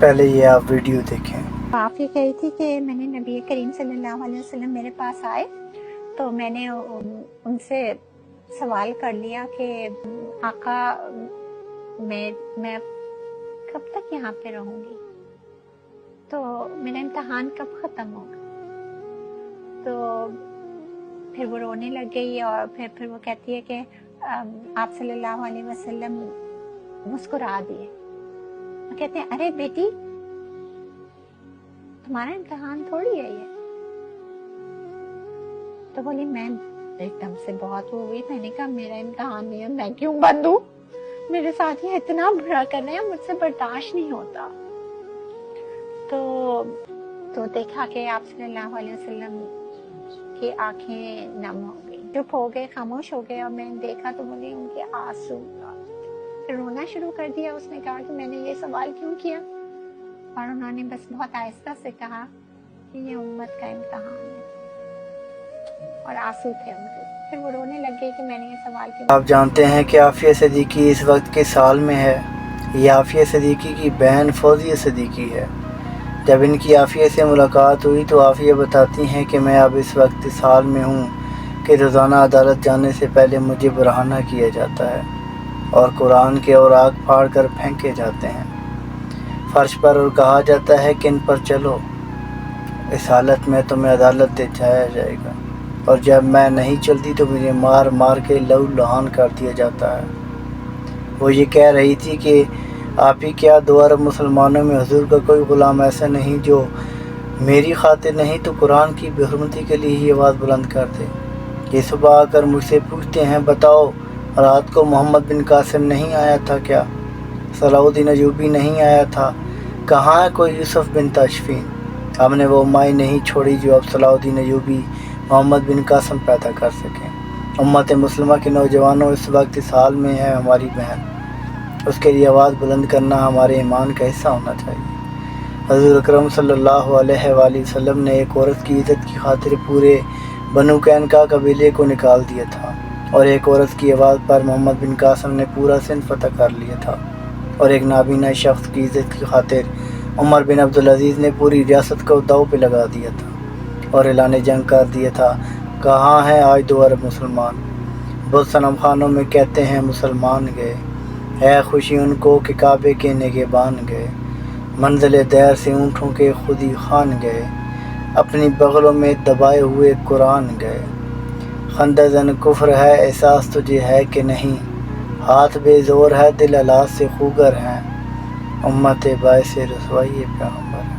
पहले ये आप वीडियो देखें। आप ये कही थी कि मैंने नबी करीम सल्लल्लाहु अलैहि वसल्लम मेरे पास आए तो मैंने उनसे सवाल कर लिया कि आका मैं कब तक यहाँ पे रहूंगी, तो मेरा इम्तहान कब खत्म होगा। तो फिर वो रोने लग गई और फिर वो कहती है कि आप सल्लल्लाहु अलैहि वसल्लम मुस्कुरा दिए। वो कहते हैं अरे बेटी तुम्हारा इम्तहान थोड़ी है ये। तो बोली मैं एकदम से बहुत वो हुई, मैंने कहा मेरा इम्तहान नहीं है, मैं क्यों बंदूं, मेरे साथ ये इतना बुरा कर रहे हैं, मुझसे बर्दाश्त नहीं होता। तो देखा कि आप सल्लल्लाहु अलैहि वसल्लम की आंखें नम हो गई, चुप हो गए, खामोश हो गए। और मैंने देखा तो बोली उनके आंसू, फिर रोना शुरू कर दिया। उसने कहा कि मैंने ये सवाल क्यों किया, और उन्होंने बस बहुत आहिस्ता से कहा कि ये उम्मत का इम्तहान है, और आंसू थे उनके। फिर वो रोने लग गई कि मैंने ये सवाल क्यों। आप जानते हैं कि आफिया सिद्दीकी इस वक्त किस साल में है। ये आफिया सिद्दीकी की बहन फौजिया सिद्दीकी है। जब इनकी आफिया से मुलाकात हुई तो आफिया बताती हैं कि मैं अब इस वक्त इस हाल में हूँ कि रोज़ाना अदालत जाने से पहले मुझे बरहाना किया जाता है और कुरान के औराक फाड़ कर फेंके जाते हैं फर्श पर, और कहा जाता है कि इन पर चलो, इस हालत में तुम्हें अदालत ले जाया जाएगा। और जब मैं नहीं चलती तो मुझे मार मार के लहू लुहान कर दिया जाता है। वो ये कह रही थी कि आप ही क्या, 2 अरब मुसलमानों में हुजूर का कोई ग़ुलाम ऐसा नहीं जो मेरी खातिर नहीं तो कुरान की बेहुरमती के लिए ही आवाज़ बुलंद कर दे। ये सुबह आकर मुझसे पूछते हैं, बताओ रात को मोहम्मद बिन कासिम नहीं आया था क्या, सलाउद्दीन अयूबी नहीं आया था, कहाँ है कोई यूसुफ बिन तशफीन। हमने वो माई नहीं छोड़ी जो अब सलाउद्दीन अयूबी मोहम्मद बिन कासिम पैदा कर सकें। उम्मत मुस्लिमा के नौजवानों, इस वक्त इस हाल में है हमारी बहन, उसके लिए आवाज़ बुलंद करना हमारे ईमान का हिस्सा होना चाहिए। हज़रत अकरम सल्लल्लाहु अलैहि वसल्लम ने एक औरत की इज़्ज़त की खातिर पूरे बनु कैनका कबीले को निकाल दिया था, और एक औरत की आवाज़ पर मोहम्मद बिन कासिम ने पूरा सिंध फतह कर लिया था, और एक नाबीना शख्स की इज़्ज़त की खातिर उमर बिन अब्दुल अज़ीज़ ने पूरी रियासत को दाव पे लगा दिया था और ऐलान जंग कर दिया था। कहाँ हैं आज 2 अरब मुसलमान। बहुत सनम खानों में कहते हैं मुसलमान गए, है खुशी उनको कि काबे के निगहबान गए, मंजिल दैर से ऊँटों के खुदी खान गए, अपनी बगलों में दबाए हुए कुरान गए। खंदजन कुफ्र है एहसास तुझे है कि नहीं, हाथ बेजोर है दिल अलाज से खूगर हैं, उम्मत बायसे रसवाई पैगंबर है।